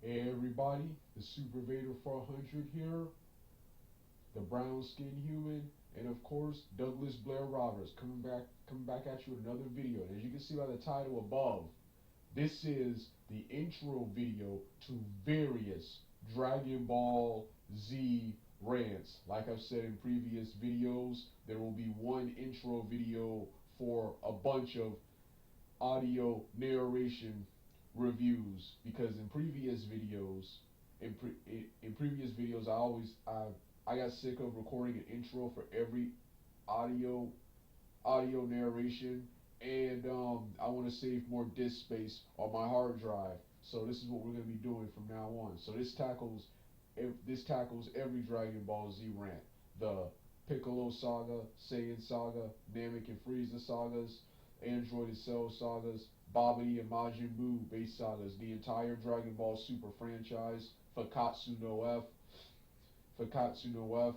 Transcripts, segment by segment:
Hey everybody, the Super Vader 400 here, the brown skinned human, and of course Douglas Blair Roberts coming back at you with another video. And as you can see by the title above, this is the intro video to various Dragon Ball Z rants. Like I've said in previous videos, there will be one intro video for a bunch of audio narration reviews, because in previous videos, in previous videos, I got sick of recording an intro for every audio audio narration, and I want to save more disk space on my hard drive. So this is what we're going to be doing from now on. So this tackles every Dragon Ball Z rant: the Piccolo Saga, Saiyan Saga, Namek and Frieza sagas, Android and Cell sagas, Babidi and Majin Buu base sagas, the entire Dragon Ball Super franchise, Fakatsu no F,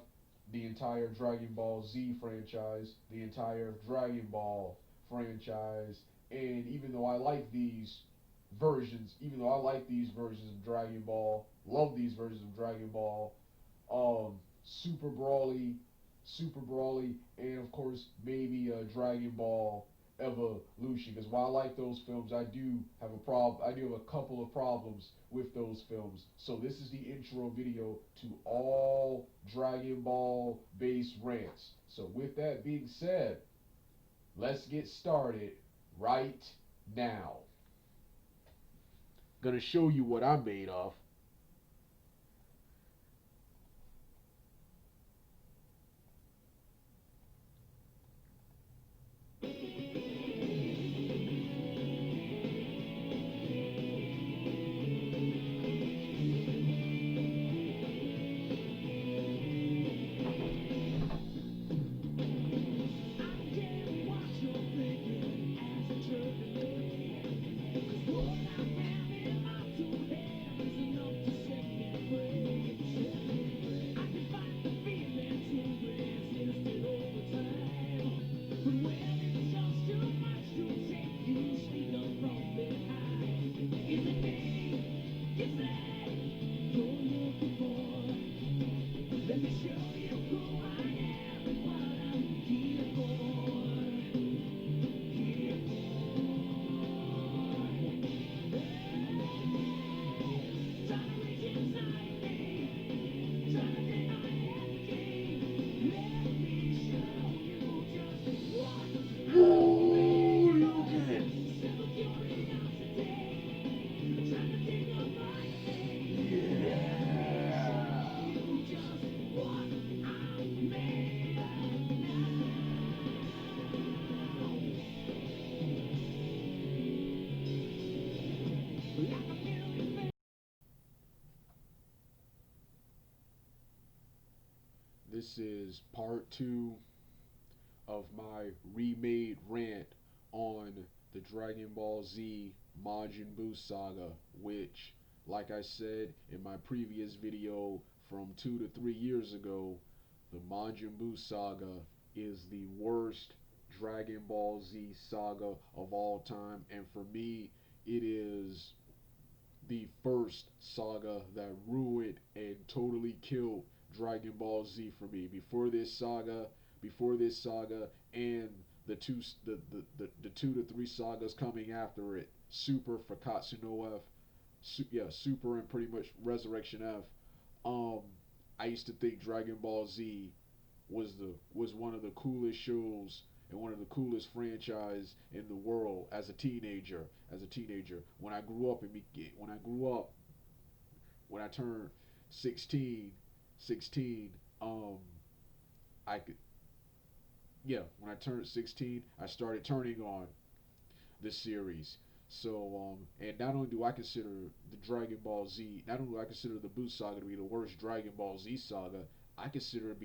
the entire Dragon Ball Z franchise, the entire Dragon Ball franchise, and even though I like these versions of Dragon Ball, love these versions of Dragon Ball, um, Super Brawly, and of course maybe Dragon Ball Evolution. Because while I like those films, I do have a problem. I do have a couple of problems with those films. So this is the intro video to all Dragon Ball base rants. So with that being said, let's get started right now. Gonna show you what I'm made of. This is part 2 of my remade rant on the Dragon Ball Z Majin Buu Saga, which, like I said in my previous video from 2 to 3 years ago, the Majin Buu Saga is the worst Dragon Ball Z saga of all time, and for me, it is the first saga that ruined and totally killed Dragon Ball Z for me. Before this saga, and the 2 to 3 sagas coming after it, Super Fakatsu no F, Super and pretty much Resurrection F. Um, I used to think Dragon Ball Z was one of the coolest shows and one of the coolest franchise in the world as a teenager. When I grew up when I turned 16, I could when I turned 16, I started turning on this series. So, and not only do I consider not only do I consider the Buu Saga to be the worst Dragon Ball Z saga, I consider it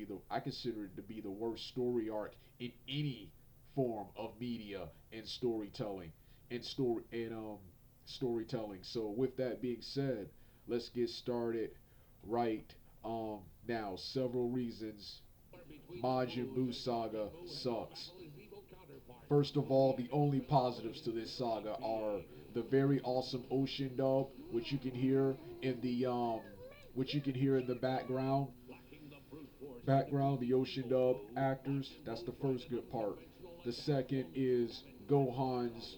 to be the worst story arc in any form of media and storytelling and storytelling. So with that being said, let's get started right now. Several reasons Majin Buu Saga sucks. First of all, the only positives to this saga are the very awesome ocean dub, which you can hear in the background, the ocean dub actors. That's the first good part. The second is Gohan's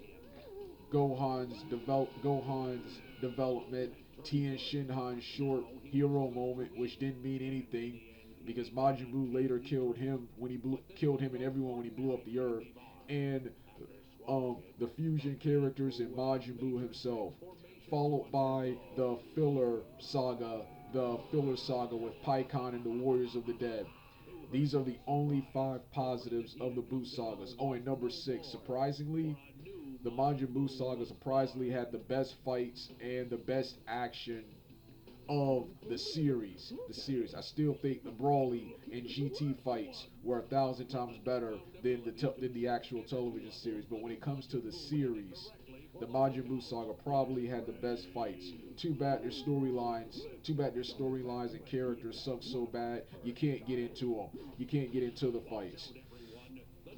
development, Tien Shinhan's short hero moment, which didn't mean anything because Majin Buu later killed him and everyone when he blew up the earth, and the fusion characters in Majin Buu himself, followed by the filler saga with Paikon and the Warriors of the Dead. These are the only five positives of the Buu sagas. Oh, and number six, surprisingly, the Majin Buu saga surprisingly had the best fights and the best action of the series. I still think the Brawly and GT fights were 1,000 times better than the actual television series. But when it comes to the series, the Majin Buu saga probably had the best fights. Too bad their storylines and characters suck so bad you can't get into them. You can't get into the fights.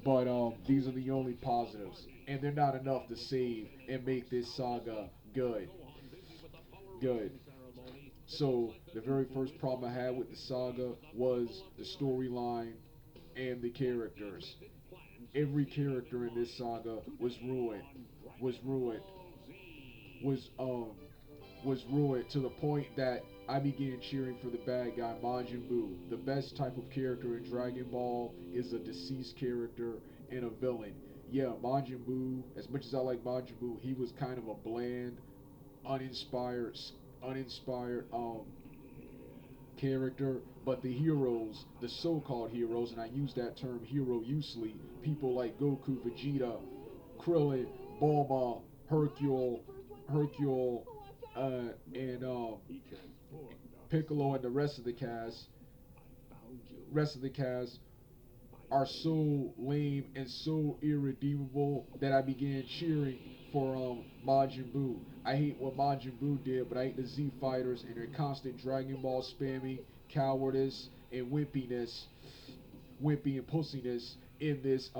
But these are the only positives, and they're not enough to save and make this saga good. Good. So the very first problem I had with the saga was the storyline and the characters. Every character in this saga was ruined. Was ruined. Was was ruined to the point that I began cheering for the bad guy Majin Buu. The best type of character in Dragon Ball is a deceased character and a villain. Yeah, Majin Buu. As much as I like Majin Buu, he was kind of a bland, uninspired, uninspired character, but the heroes, the so-called heroes, and I use that term hero loosely, people like Goku, Vegeta, Krillin, Bulma, Hercule, and Piccolo, and the rest of the cast are so lame and so irredeemable that I began cheering for Majin Buu. I hate what Majin Buu did, but I hate the Z Fighters and their constant Dragon Ball spamming, cowardice, and wimpy and pussiness in this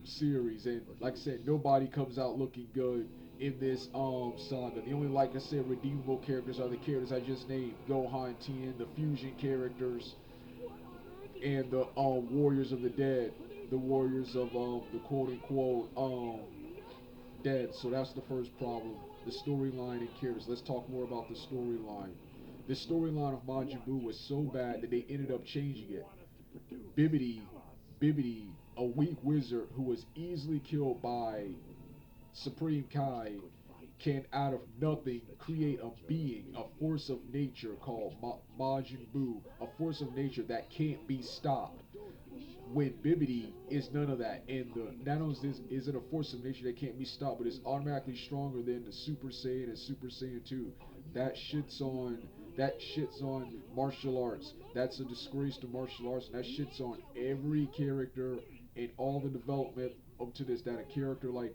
series. And like I said, nobody comes out looking good in this saga. The only, like I said, redeemable characters are the characters I just named: Gohan, Tien, the fusion characters, and the Warriors of the Dead, the Warriors of the quote unquote dead. So that's the first problem. The storyline and characters. Let's talk more about the storyline. The storyline of Majin Buu was so bad that they ended up changing it. Bibbidi, Bibbidi, a weak wizard who was easily killed by Supreme Kai, can out of nothing create a being, a force of nature called Majin Buu, a force of nature that can't be stopped. When Bibbidi is none of that, and not only is it a force of nature that can't be stopped, but it's automatically stronger than the Super Saiyan and Super Saiyan 2. That shits on martial arts. That's a disgrace to martial arts, and that shits on every character and all the development up to this. That a character like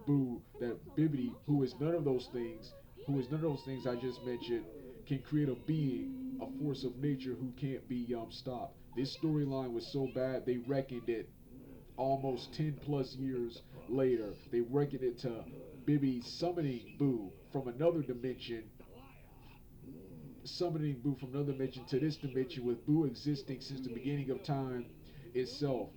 Boo, that Bibbidi, who is none of those things I just mentioned, can create a being, a force of nature who can't be stopped. This storyline was so bad they reckoned it almost 10 plus years later. They reckoned it to Bibbidi summoning Boo from another dimension to this dimension, with Boo existing since the beginning of time itself.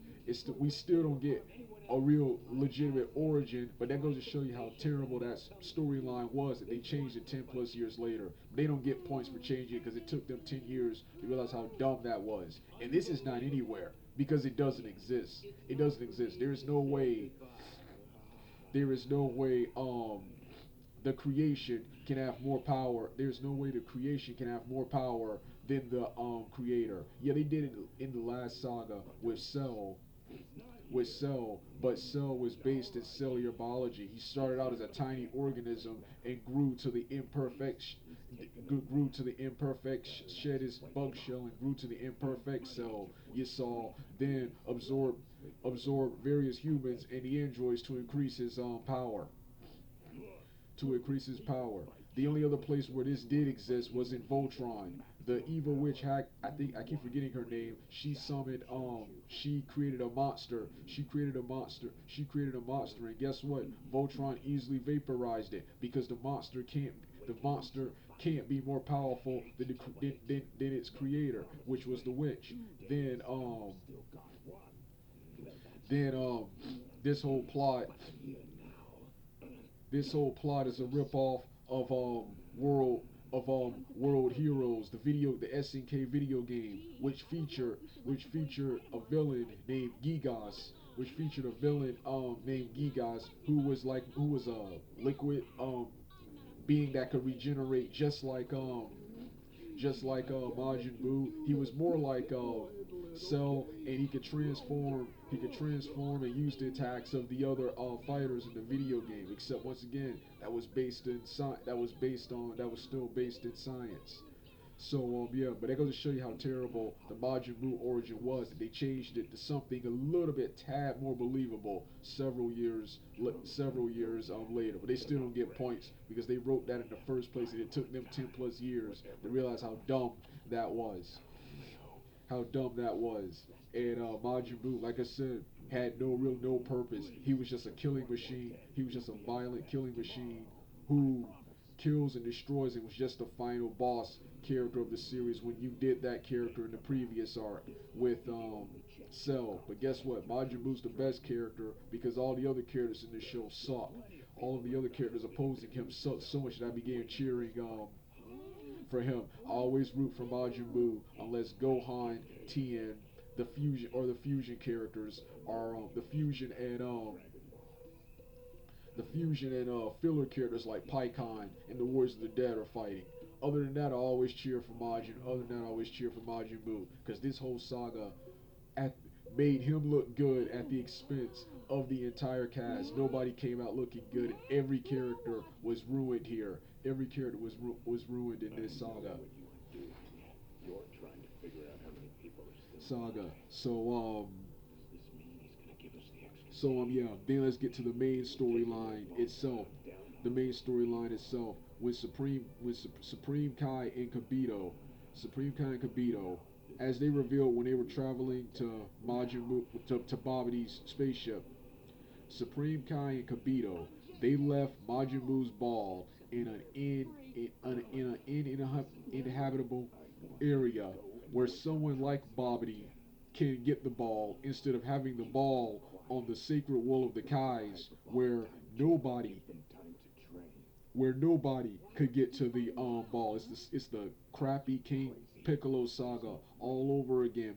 We still don't get a real legitimate origin, but that goes to show you how terrible that storyline was that they changed it 10 plus years later. They don't get points for changing it because it took them 10 years to realize how dumb that was. And this is not anywhere because it doesn't exist. It doesn't exist. There is no way the creation can have more power. There's no way the creation can have more power than the creator. Yeah, they did it in the last saga but Cell was based in cellular biology. He started out as a tiny organism and shed his bug shell and grew to the imperfect cell you saw, then absorb various humans and the androids to increase his power. To increase his power. The only other place where this did exist was in Voltron. the evil witch hack. I think I keep forgetting her name. She summoned. She created a monster. She created a monster. She created a monster, and guess what? Voltron easily vaporized it because the monster can't. The monster can't be more powerful than than its creator, which was the witch. Then then this whole plot this whole plot is a ripoff of World World Heroes, the SNK video game, which featured a villain named Gigas, which featured a villain named Gigas who was a liquid being that could regenerate just like Majin Buu. He was more like Cell, and he could transform. He could transform and use the attacks of the other fighters in the video game. Except once again, that was based in that was still based in science. So yeah, but that goes to show you how terrible the Majin Buu origin was. That they changed it to something a little bit tad more believable several years later. But they still don't get points because they wrote that in the first place, and it took them 10 plus years to realize how dumb that was. How dumb that was. And Majin Buu, like I said, had no purpose. He was just a killing machine. He was just a violent killing machine who kills and destroys and was just the final boss character of the series when you did that character in the previous arc with Cell. But guess what? Majin Buu's the best character because all the other characters in the show suck. All of the other characters opposing him suck so much that I began cheering for him. I always root for Majin Buu unless Gohan, Tien, the fusion characters are the fusion and filler characters like Pycon and the Warriors of the Dead are fighting. Other than that, I always cheer for Majin. Other than that, I always cheer for Majin Buu because this whole saga at, made him look good at the expense of the entire cast. Nobody came out looking good, and every character was ruined here. Every character was ruined in this saga. Yeah. Then let's get to the main storyline itself. The main storyline itself with Supreme Kai and Supreme Kai and Kibito, as they revealed when they were traveling to to Babidi's spaceship. Supreme Kai and Kibito, they left Majin Buu's ball in an inhabitable area where someone like Babidi can get the ball instead of having the ball on the sacred wall of the Kais nobody nobody could get to the ball. It's the crappy King Piccolo saga all over again.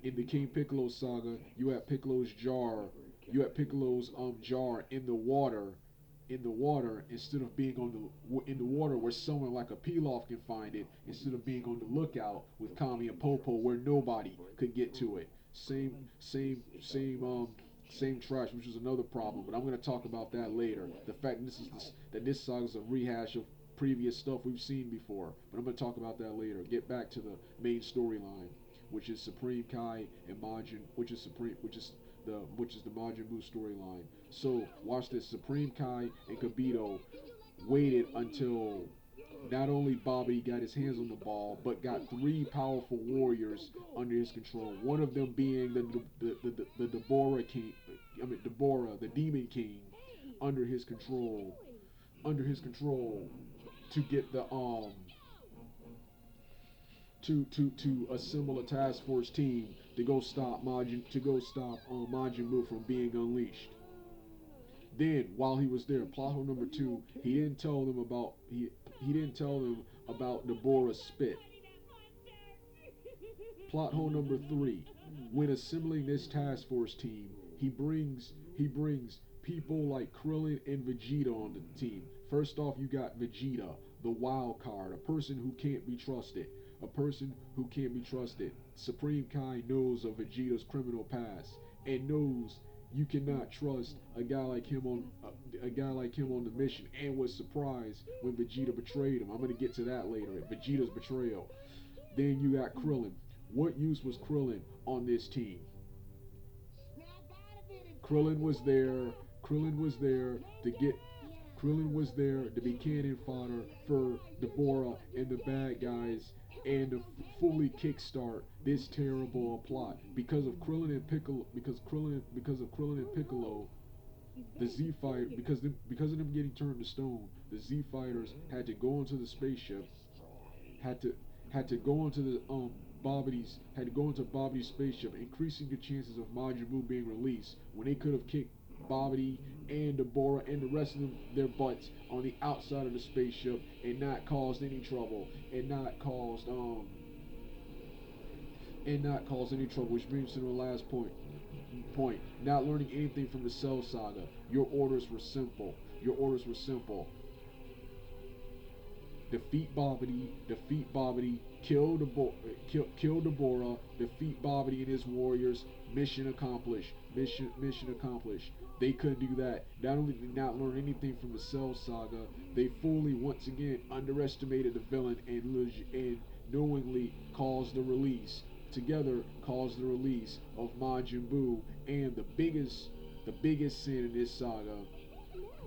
In the King Piccolo saga, you had Piccolo's jar. You had Piccolo's jar in the water instead of being on in the water where someone like a Pilaf can find it instead of being on the lookout with Kami and Popo where nobody could get to it. Same trash, which is another problem. But I'm going to talk about that later. The fact that this saga is a rehash of previous stuff we've seen before. But I'm going to talk about that later. Get back to the main storyline, which is Supreme Kai and Majin, which is the Majin Buu storyline. So watch this. Supreme Kai and Kibito waited until not only Bobby got his hands on the ball, but got three powerful warriors under his control. One of them being the Deborah King, Deborah, the Demon King, under his control, to get the to assemble a task force team to go stop Majin Buu from being unleashed. Then, while he was there, plot hole number two, he didn't tell them about Deborah's spit. Plot hole number three, when assembling this task force team, he brings people like Krillin and Vegeta on the team. First off, you got Vegeta, the wild card, a person who can't be trusted. A person who can't be trusted. Supreme Kai knows of Vegeta's criminal past and knows you cannot trust a guy like him on the mission, and was surprised when Vegeta betrayed him. I'm gonna get to that later. Vegeta's betrayal. Then you got Krillin. What use was Krillin on this team? Krillin was there. Krillin was there to get. Krillin was there to be cannon fodder for Deborah and the bad guys and to fully kickstart this terrible plot because of Krillin and Piccolo. Because of Krillin and Piccolo, the Z fighter because of them getting turned to stone, the Z fighters had to go into the spaceship, had to had to go into the Bobity's spaceship, increasing the chances of Majin Buu being released when they could have kicked Bobby and Deborah and the rest of them their butts on the outside of the spaceship and not caused any trouble and not caused any trouble, which brings us to the last point. Not learning anything from the Cell Saga. Your orders were simple. Your orders were simple. Defeat Bobbity, kill Deborah, defeat Bobbity and his warriors. Mission accomplished. Mission accomplished. They couldn't do that. Not only did they not learn anything from the Cell Saga, they fully once again underestimated the villain and knowingly caused the release. Together caused the release of Majin Buu and the biggest sin in this saga,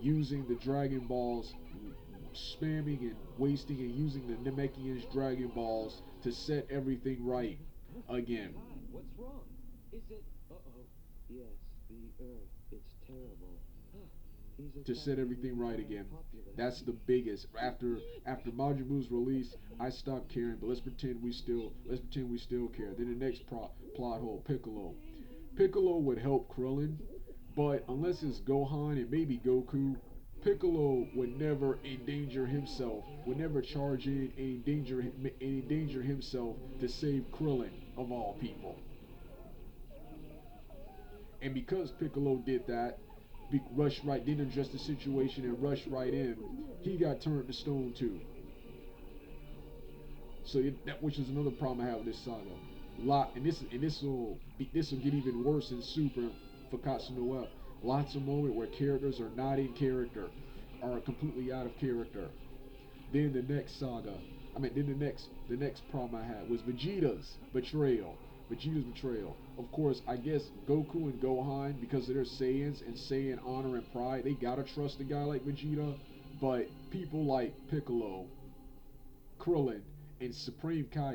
using the Dragon Balls, spamming and wasting and using the Namekian's Dragon Balls to set everything right again. What's wrong? Is it? Uh-oh. Yes, the Earth. It's terrible. To set everything right again. That's the biggest. After Majin Buu's release, I stopped caring. But let's pretend we still care. Then the next plot hole, Piccolo. Piccolo would help Krillin, but unless it's Gohan and maybe Goku, Piccolo would never endanger himself, would never charge in and endanger himself to save Krillin of all people. And because Piccolo did that, didn't address the situation and rushed right in, he got turned to stone too. Which is another problem I have with this saga. This will get even worse in Super for Katsuno F. Lots of moments where characters are not in character, are completely out of character. Then the next saga, the next problem I had was Vegeta's betrayal. Vegeta's betrayal. Of course, I guess Goku and Gohan, because of their Saiyans and Saiyan honor and pride, they gotta trust a guy like Vegeta. But people like Piccolo, Krillin, and Supreme Kai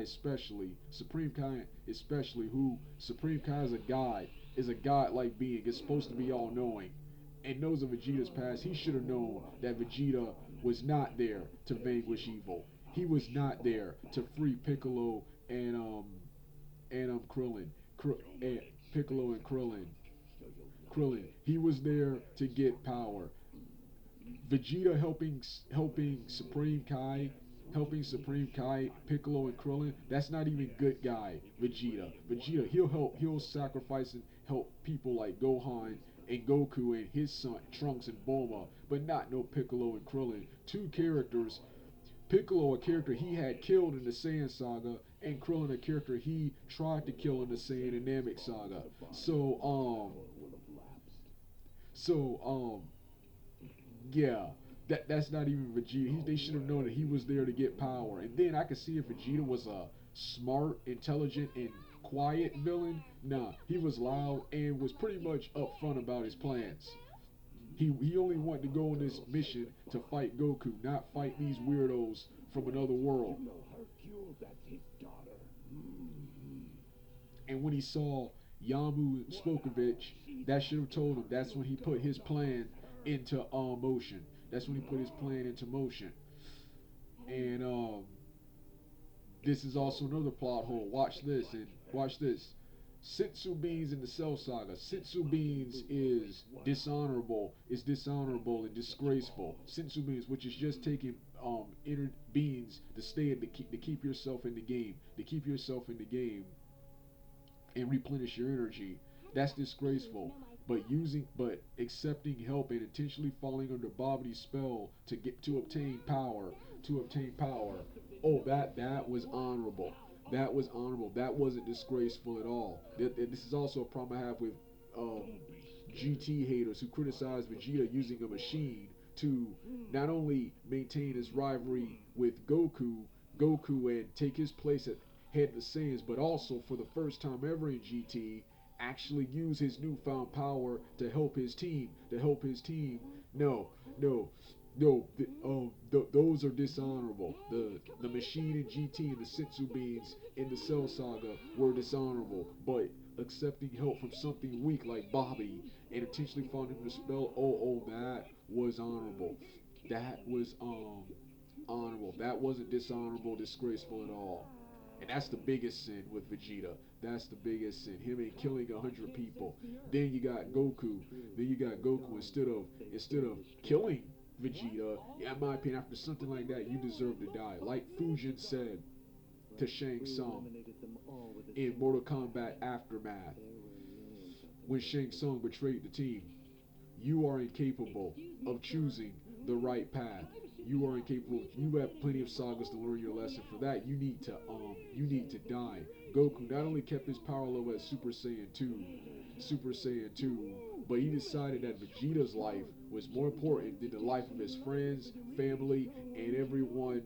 is a god-like being, is supposed to be all-knowing, and knows of Vegeta's past. He should have known that Vegeta was not there to vanquish evil. He was not there to free Piccolo and Krillin, and Piccolo and Krillin. He was there to get power. Vegeta helping Supreme Kai, Piccolo and Krillin. That's not even good guy. Vegeta, he'll sacrifice and help people like Gohan and Goku and his son Trunks and Bulma, but not no Piccolo and Krillin. Two characters. Piccolo, a character he had killed in the Saiyan saga, and Krillin, a character he tried to kill in the Saiyan and Namek saga. Yeah, that's not even Vegeta. They should have known that he was there to get power. And then I could see if Vegeta was a smart, intelligent, and quiet villain. Nah, he was loud and was pretty much upfront about his plans. He only wanted to go on this mission to fight Goku, not fight these weirdos from another world. And when he saw Yamu Spokovich, that should have told him that's when he put his plan into motion. That's when he put his plan into motion. And this is also another plot hole. Watch this and watch this. Sensu Beans in the Cell Saga. Sensu Beans is dishonorable and disgraceful. Sensu Beans, which is just taking inner beans to keep yourself in the game, and replenish your energy. That's disgraceful. But accepting help and intentionally falling under Bobity's spell to obtain power. Oh, that was honorable. That was honorable. That wasn't disgraceful at all. This is also a problem I have with GT haters who criticize Vegeta using a machine to not only maintain his rivalry with Goku and take his place at head of the Saiyans, but also for the first time ever in GT, actually use his newfound power to help his team. No, No, those are dishonorable. The machine in GT and the Sensu beans in the Cell Saga were dishonorable, but accepting help from something weak like Bobby and intentionally finding the spell that was honorable. That was honorable. That wasn't dishonorable, disgraceful at all. And that's the biggest sin with Vegeta. That's the biggest sin. Him ain't killing 100 people. Then you got Goku. Then you got Goku instead of killing Vegeta. Yeah, in my opinion, after something like that, you deserve to die. Like Fujin said to Shang Tsung in Mortal Kombat Aftermath, when Shang Tsung betrayed the team, you are incapable of choosing the right path. You are incapable. You have plenty of sagas to learn your lesson. For that, you need to die. Goku not only kept his power level at Super Saiyan 2, but he decided that Vegeta's life was more important than the life of his friends, family, and everyone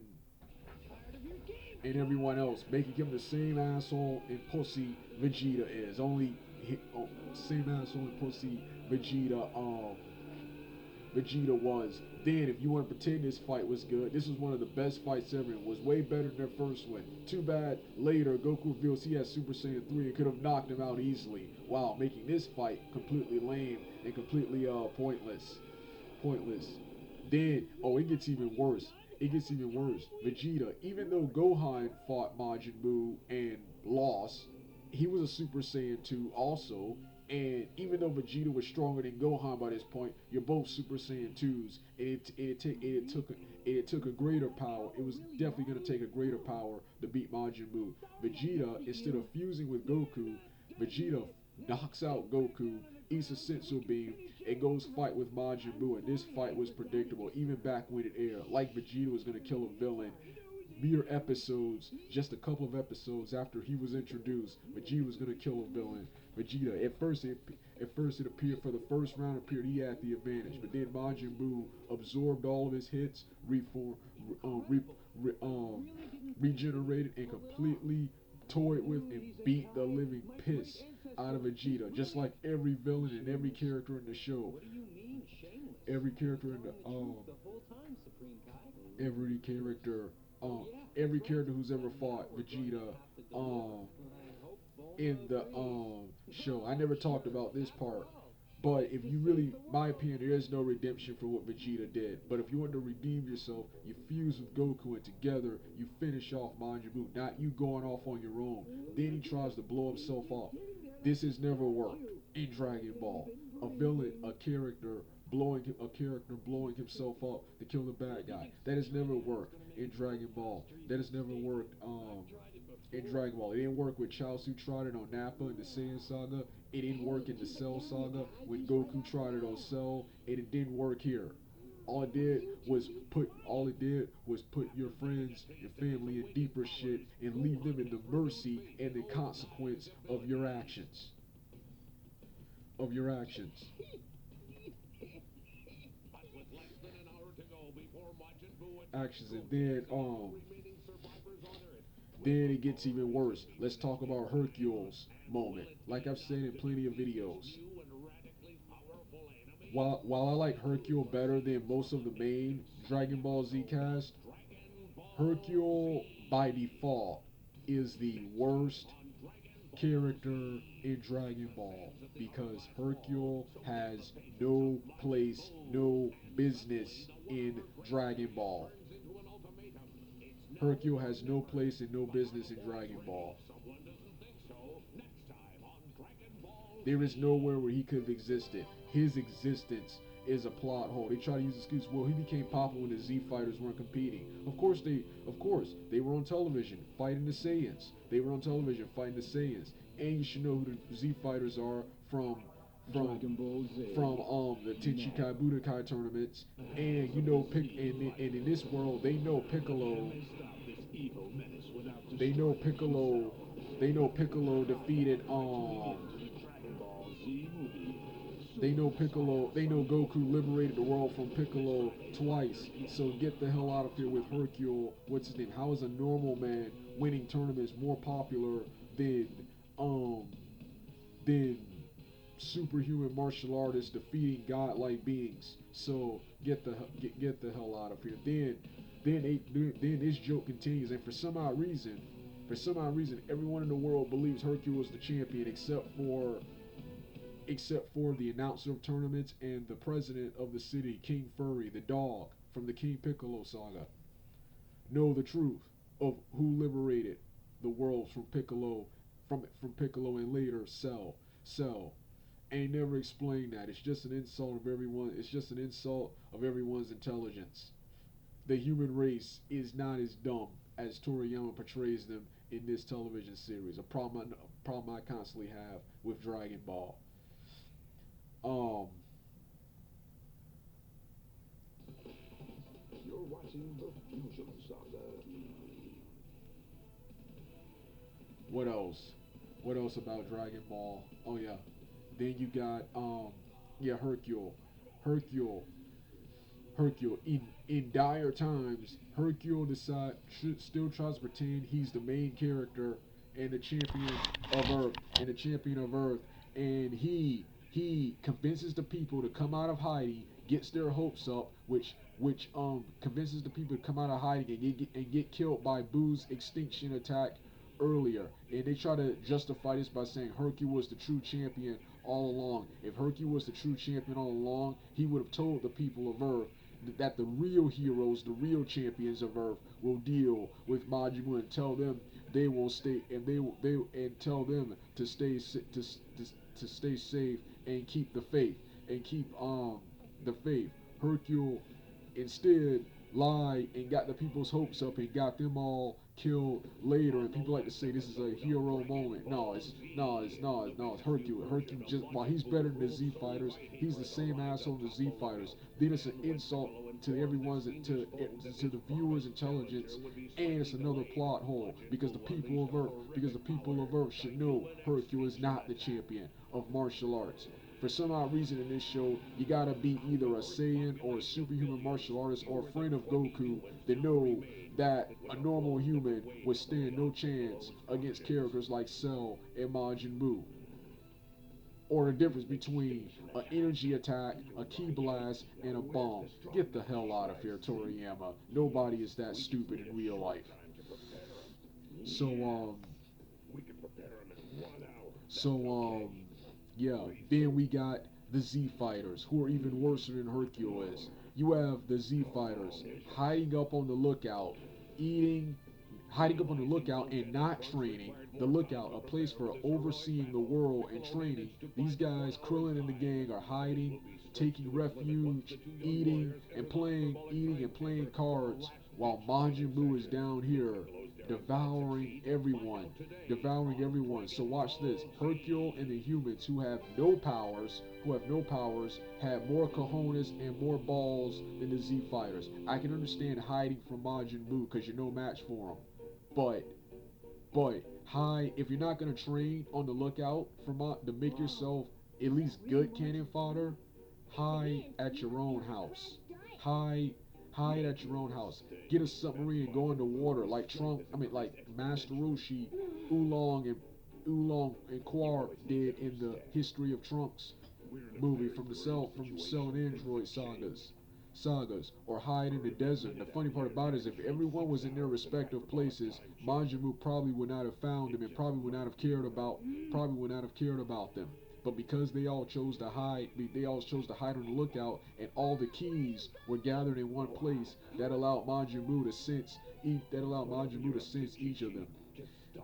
else, making him the same asshole and pussy Vegeta is. Only same asshole and pussy Vegeta was. Then, if you want to pretend this fight was good, this was one of the best fights ever. It was way better than their first one. Too bad later Goku reveals he has Super Saiyan 3 and could have knocked him out easily, while making this fight completely lame and completely pointless. Pointless. Then, oh, it gets even worse. It gets even worse. Vegeta, even though Gohan fought Majin Buu and lost, he was a Super Saiyan 2 also. And even though Vegeta was stronger than Gohan by this point, you're both Super Saiyan 2s. And it took a greater power. It was definitely going to take a greater power to beat Majin Buu. Vegeta, instead of fusing with Goku, Vegeta knocks out Goku, eats a Sensu beam, and goes fight with Majin Buu. And this fight was predictable, even back when it aired. Like Vegeta was going to kill a villain mere episodes, just a couple of episodes after he was introduced. Vegeta was going to kill a villain. Vegeta, at first it appeared for the first round appeared he had the advantage, but then Majin Buu absorbed all of his hits, reform, re, re, regenerated, and completely toyed with and beat the living piss out of Vegeta, just like every villain and every character in the show. Every character in the every character every character who's ever fought Vegeta in the show. I never talked about this part, but if you really, my opinion, there is no redemption for what Vegeta did. But if you want to redeem yourself, you fuse with Goku and together you finish off Majin Buu, not you going off on your own. Then he tries to blow himself up. This has never worked in Dragon Ball. A character blowing himself up to kill the bad guy. That has never worked in Dragon Ball. That has never worked in Dragon Ball. It didn't work with Chaozu tried it on Nappa in the Saiyan Saga. It didn't work in the Cell Saga when Goku tried it on Cell, and it didn't work here. All it did was put your friends, your family in deeper shit and leave them in the mercy and the consequence of your actions. Of your actions. Actions and then it gets even worse. Let's talk about Hercule's moment. Like I've said in plenty of videos, while I like Hercule better than most of the main Dragon Ball Z cast, Hercule by default is the worst character in Dragon Ball because Hercule has no place, no business in Dragon Ball. Hercule has no place and no business in Dragon Ball. There is nowhere where he could have existed. His existence is a plot hole. They try to use the excuse, well, he became popular when the Z fighters weren't competing. Of course, they were on television fighting the Saiyans. They were on television fighting the Saiyans. And you should know who the Z fighters are from Dragon Ball Z. the Tenchikai Budokai tournaments. And and in this world they know Piccolo. They know Piccolo. They know Piccolo defeated They know Piccolo. They know Goku liberated the world from Piccolo twice. So get the hell out of here with Hercule. What's his name? How is a normal man winning tournaments more popular than um than superhuman martial artists defeating godlike beings. So get the hell out of here. Then this joke continues, and for some odd reason, everyone in the world believes Hercule is the champion except for the announcer of tournaments and the president of the city, King Furry, the dog from the King Piccolo saga. Know the truth of who liberated the world from Piccolo and later Cell. Ain't never explained that. It's just an insult of everyone. It's just an insult of everyone's intelligence. The human race is not as dumb as Toriyama portrays them in this television series. A problem I constantly have with Dragon Ball. Um, You're watching the Fusion Saga. what else? What else about Dragon Ball? Oh yeah. Then you got yeah, Hercule. Hercule. Hercule. In dire times, Hercule decide should still tries to pretend he's the main character and the champion of Earth and he convinces the people to come out of hiding, gets their hopes up, which convinces the people to come out of hiding and get killed by Boo's extinction attack earlier. And they try to justify this by saying Hercule was the true champion all along. If Hercule was the true champion all along, he would have told the people of Earth that the real heroes, the real champions of Earth, will deal with Majin Buu and tell them they will stay and they and tell them to to stay safe and keep the faith and keep the faith. Hercule instead lied and got the people's hopes up and got them all killed later. And people like to say this is a hero moment. It's Hercule. Hercule just while he's better than the Z fighters, he's the same asshole as the Z fighters. Then it's an insult to everyone's to the viewers' intelligence, and it's another plot hole because the people of Earth should know Hercule is not the champion of martial arts. For some odd reason in this show, you gotta be either a Saiyan or a superhuman martial artist or a friend of Goku to know that a normal human would stand no chance against characters like Cell and Majin Buu. Or the difference between an energy attack, a ki blast, and a bomb. Get the hell out of here, Toriyama. Nobody is that stupid in real life. So, so, yeah. Then we got the Z Fighters, who are even worse than Hercule is. You have the Z Fighters hiding up on the lookout, eating, hiding up on the lookout and not training. The lookout, a place for overseeing the world and training. These guys, Krillin and the gang, are hiding, taking refuge, eating and playing cards, while Majin Buu is down here devouring everyone, devouring everyone. So watch this. Hercule and the humans who have no powers, have more cojones and more balls than the Z fighters. I can understand hiding from Majin Buu because you're no match for him. But if you're not gonna train on the lookout for to make yourself at least good cannon fodder, hide at your own house. Hide hide at your own house. Get a submarine and go in the water like like Master Roshi, Oolong and Quar did in the History of Trunks movie from the Cell and Android sagas, or hide in the desert. The funny part about it is if everyone was in their respective places, Majin Buu probably would not have found them and probably would not have cared about them. But because they all chose to hide on the lookout, and all the keys were gathered in one place, that allowed Majin Buu to sense each of them.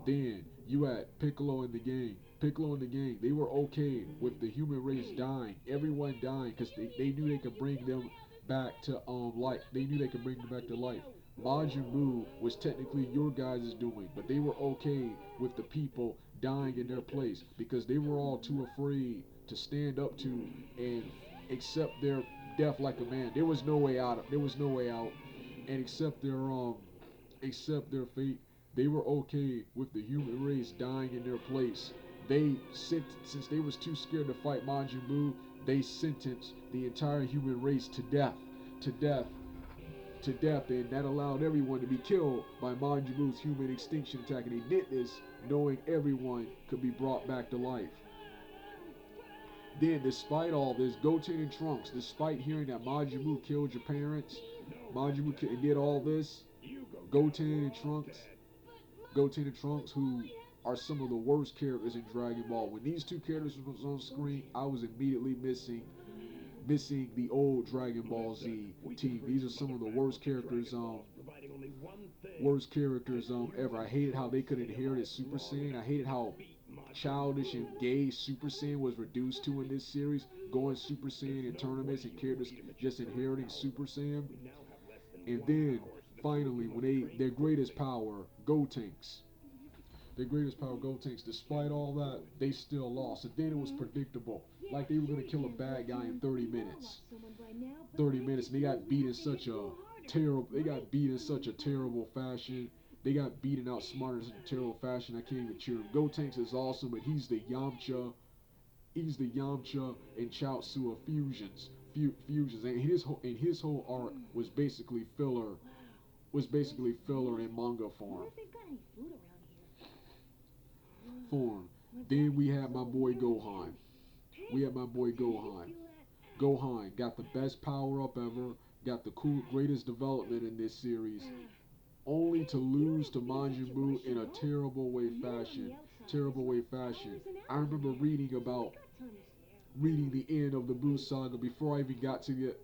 Then you had Piccolo and the gang. They were okay with the human race dying, everyone dying, because they knew they could bring them back to life. They knew they could bring them back to life. Majin Buu was technically your guys' doing, but they were okay with the people dying in their place because they were all too afraid to stand up to and accept their death like a man. There was no way out. And accept their fate. They were okay with the human race dying in their place. Since they was too scared to fight Majin Buu, they sentenced the entire human race to death, to death, to death, and that allowed everyone to be killed by Majin Buu's human extinction attack. And they did this knowing everyone could be brought back to life. Then, despite all this, Goten and Trunks, despite hearing that Majin Buu killed your parents, Majin Buu did all this, Goten and Trunks, Goten and Trunks, who are some of the worst characters in Dragon Ball. When these two characters was on screen, I was immediately missing the old Dragon Ball Z team. These are some of the worst characters ever. I hated how they could inherit Super Saiyan. I hated how childish and gay Super Saiyan was reduced to in this series, going Super Saiyan in tournaments and characters just inheriting Super Saiyan. And then finally, when their greatest power, Gotenks, their greatest power, Gotenks, despite all that, they still lost. And then it was predictable, like they were gonna kill a bad guy in 30 minutes. 30 minutes, and they got beat in such a terrible. They got beat in such a terrible fashion. They got beaten out smarter in such a terrible fashion. I can't even cheer him. Gotenks is awesome, but he's the Yamcha. He's the Yamcha and Chaozu of fusions, and his whole arc was basically filler. Was basically filler in manga form. Then we had my boy Gohan. We had my boy Gohan. Gohan got the best power up ever, got the greatest development in this series, only to lose to Majin Buu in a terrible way fashion. Terrible way fashion. I remember reading the end of the Buu Saga before I even got to the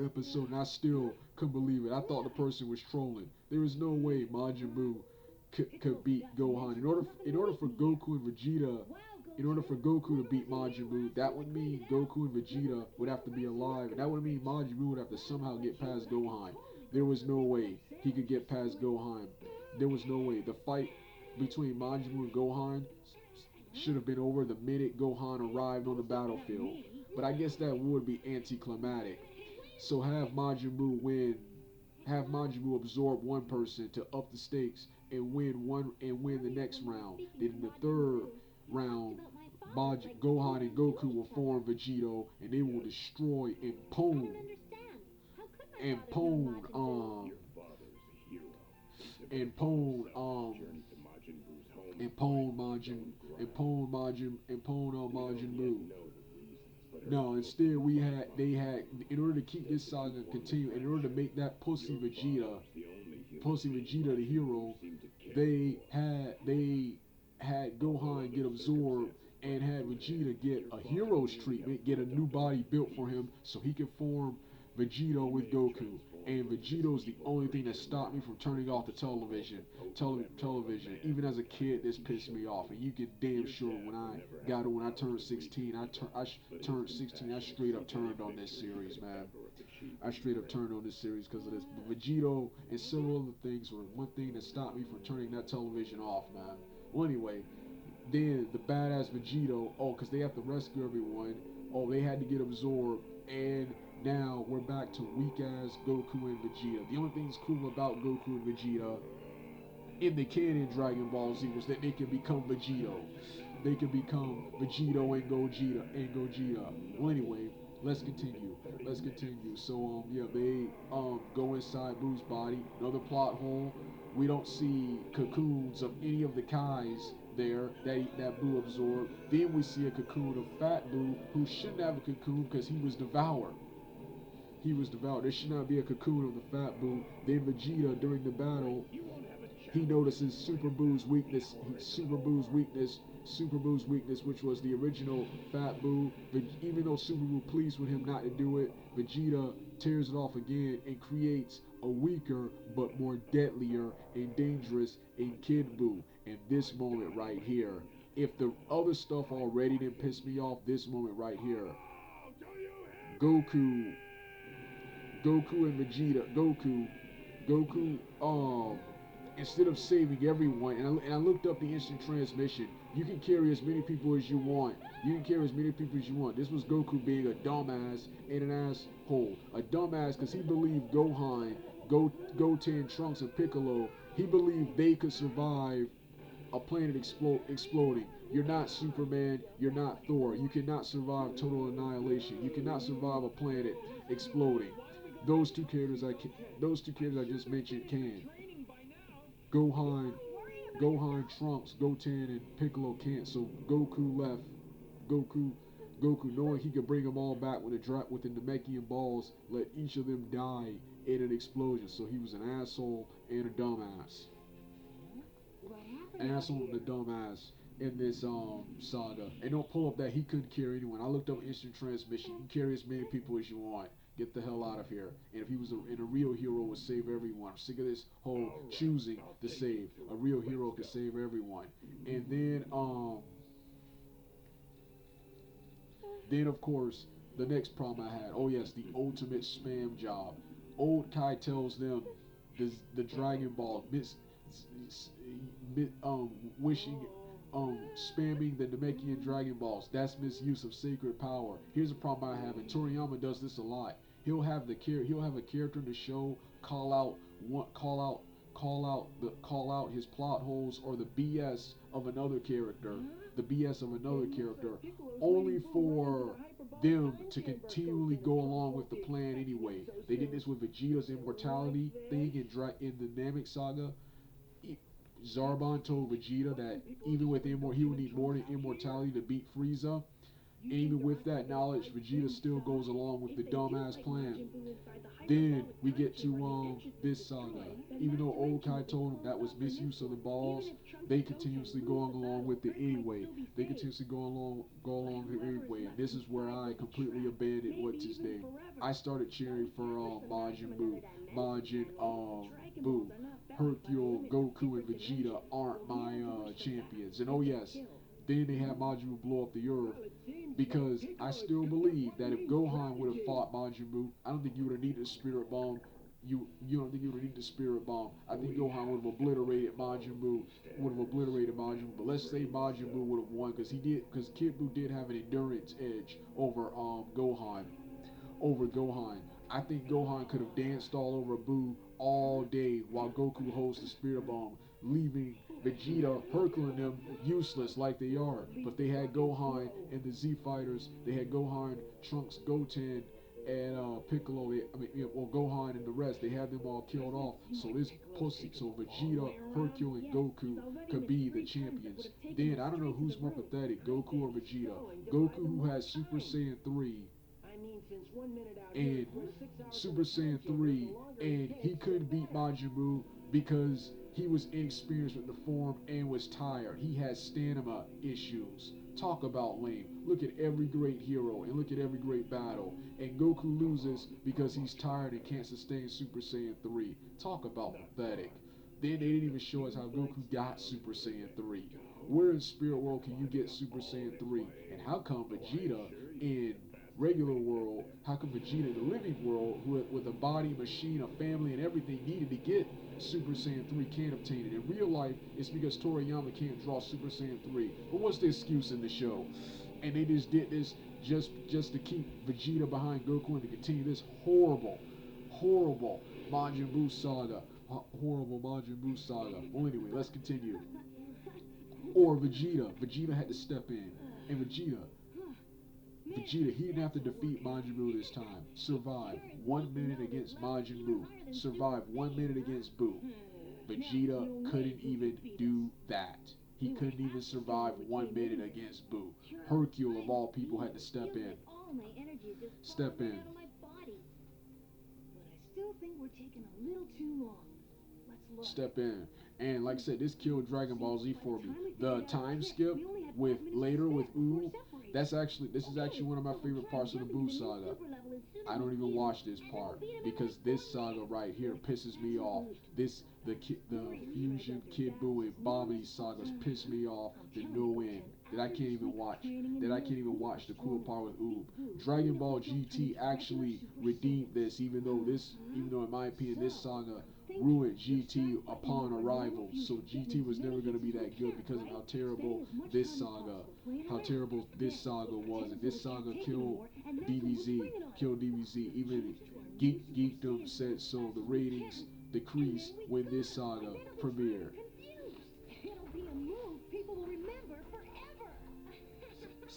episode, and I still couldn't believe it. I thought the person was trolling. There was no way Majin Buu could beat Gohan. In order for Goku and Vegeta, in order for Goku to beat Majin Buu, that would mean Goku and Vegeta would have to be alive, and that would mean Majin Buu would have to somehow get past Gohan. There was no way he could get past Gohan. There was no way. The fight between Majin Buu and Gohan should have been over the minute Gohan arrived on the battlefield. But I guess that would be anticlimactic. So have Majin Buu win, have Majin Buu absorb one person to up the stakes and win the next round. Then in the third round, Gohan and Goku will form Vegito, and they will destroy and pwn and pwn and pwn Majin and pwn Majin Buu. No, instead they had in order to keep this saga continue, in order to make that pussy Vegeta the hero, they had Gohan get absorbed and had Vegeta get a hero's treatment, get a new body built for him so he can form Vegito with Goku. And Vegito's the only thing that stopped me from turning off the television. Even as a kid, this pissed me off. And you get damn sure when I turned 16, turned 16, I straight up turned on this series, man. I straight up turned on this series because of this. But Vegito and several other things were one thing that stopped me from turning that television off, man. Well, anyway, then the badass Vegito, because they have to rescue everyone. Oh, they had to get absorbed, and now we're back to weak ass Goku and Vegeta. The only thing that's cool about Goku and Vegeta in the canon Dragon Ball Z was that they can become Vegito. They can become Vegito and Gogeta. Well, anyway, let's continue. So yeah, they go inside Boo's body. Another plot hole. We don't see cocoons of any of the Kais there that Boo absorbed. Then we see a cocoon of Fat Boo, who shouldn't have a cocoon because he was devoured. There should not be a cocoon of the Fat Boo. Then Vegeta, during the battle, he notices Super Boo's weakness, which was the original Fat Boo. Even though Super Boo pleads with him not to do it, Vegeta tears it off again and creates a weaker but more deadlier and dangerous in Kid Buu. And this moment right here, if the other stuff already didn't piss me off, this moment right here, Goku, and Vegeta, Goku, instead of saving everyone, and I looked up the instant transmission. You can carry as many people as you want. This was Goku being a dumbass and an asshole. A dumbass because he believed Goten, Trunks, and Piccolo, he believed they could survive a planet exploding. You're not Superman. You're not Thor. You cannot survive total annihilation. You cannot survive a planet exploding. Those two characters I just mentioned can. Gohan, Trunks, Goten, and Piccolo can't. So Goku Goku, knowing he could bring them all back with the Namekian balls, let each of them die in an explosion. So he was an asshole and a dumbass. What happened An out asshole and here? a dumbass in this saga. And don't pull up that he couldn't carry anyone. I looked up instant transmission. You can carry as many people as you want. Get the hell out of here. And if he was a real hero, would save everyone. I'm sick of this whole choosing to save. A real hero could save everyone. And then of course the next problem I had. Oh yes, the ultimate spam job. Old Kai tells them the Dragon Ball wishing spamming the Namekian Dragon Balls. That's misuse of sacred power. Here's a problem I have, and Toriyama does this a lot. He'll have a character in the show call out his plot holes or the BS of another character, the BS of another character, only for them to continually go along with the plan anyway. They did this with Vegeta's immortality thing in the Namek saga. Zarbon told Vegeta that even with he would need more than immortality to beat Frieza. And even with that knowledge, Vegeta still goes along with the dumbass plan. Then we get to this saga. Even though Old Kai told him that was misuse of the balls, they continuously going along with it anyway. They continuously go along with it anyway. And this is where I completely abandoned what's his name. I started cheering for Majin Buu. Hercule, Goku, and Vegeta aren't my champions. And oh yes, then they had Majin Buu blow up the Earth because I still believe that if Gohan would have fought Majin Buu, I don't think you would have needed a Spirit Bomb. You don't think you would have needed the Spirit Bomb. I think Gohan would have obliterated Majin Buu. But let's say Majin Buu would have won because Kid Buu did have an endurance edge over Gohan. I think Gohan could have danced all over Buu all day while Goku holds the Spirit Bomb, leaving Vegeta, Hercule, and them useless like they are. But they had Gohan and the Z Fighters. They had Gohan, Trunks, Goten, and Piccolo. Gohan and the rest. They had them all killed off. So Vegeta, Hercule, and Goku could be the champions. Then I don't know who's more pathetic, Goku or Vegeta. Goku, who has Super Saiyan 3, and Super Saiyan 3, and he couldn't beat Majin Buu because he was inexperienced with the form and was tired. He had stamina issues. Talk about lame. Look at every great hero and look at every great battle. And Goku loses because he's tired and can't sustain Super Saiyan 3. Talk about pathetic. Then they didn't even show us how Goku got Super Saiyan 3. Where in Spirit World can you get Super Saiyan 3? And how come Vegeta in regular world, how come Vegeta in the living world, with a body, machine, a family, and everything needed to get Super Saiyan 3 can't obtain it? In real life, it's because Toriyama can't draw Super Saiyan 3. But what's the excuse in the show? And they just did this just to keep Vegeta behind Goku and to continue this horrible Majin Buu saga. Horrible Majin Buu saga. Well, anyway, let's continue. Or Vegeta had to step in. And Vegeta, he didn't have to defeat Majin Buu this time. Survive 1 minute against Majin Buu. Survive 1 minute against Buu. Vegeta couldn't even do that. He couldn't even survive 1 minute against Buu. Hercule, of all people, had to step in. Step in. Still think we're taking a little too long. Step in. And like I said, this killed Dragon Ball Z for me. The time skip with Oob, this is actually one of my favorite parts of the Buu saga. I don't even watch this part because this saga right here pisses me off. The Fusion, Kid Buu, and Bombi sagas piss me off to no end. That I can't even watch. The cool part with Oob. Dragon Ball GT actually redeemed this, even though in my opinion this saga ruined GT upon arrival. So GT was never going to be that good because of how terrible this saga was. And this saga killed DBZ. Even Geekdom said so. The ratings decreased when this saga premiered.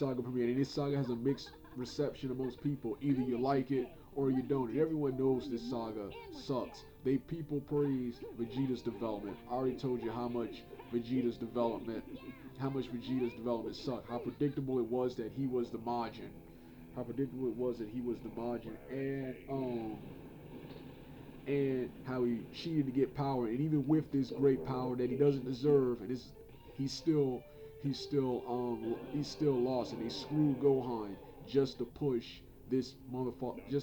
And this saga has a mixed reception amongst people. Either you like it or you don't. And everyone knows this saga sucks. People praise Vegeta's development. I already told you how much Vegeta's development how much Vegeta's development sucked. How predictable it was that he was the Majin. How predictable it was that he was the Majin, and how he cheated to get power, and even with this great power that he doesn't deserve, and he's still he's still lost, and they screwed Gohan just to push just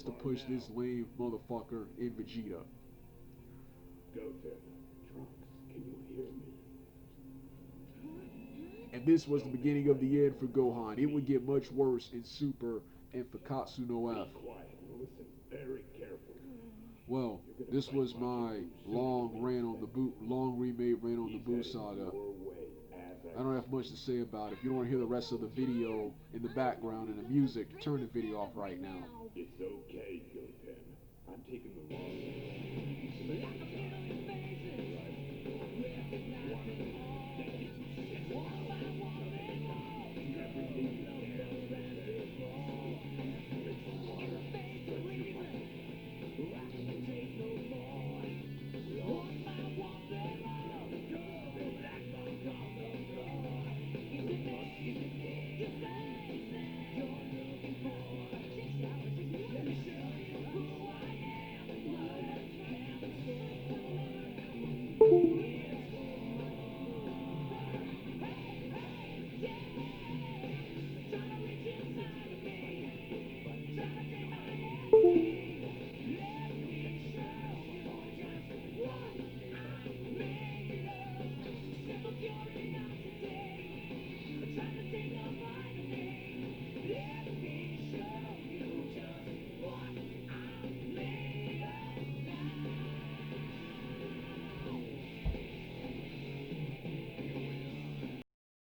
to push this lame motherfucker in Vegeta. Goten, Trunks, can you hear me? And this was the beginning of the end for Gohan. It would get much worse in Super and for Katsuno F. Be quiet and listen very carefully. Well, this was my long remade rant on the Buu Saga. I don't have much to say about it. If you don't want to hear the rest of the video in the background and the music, turn the video off right now. It's okay, Goten. I'm taking the wrong.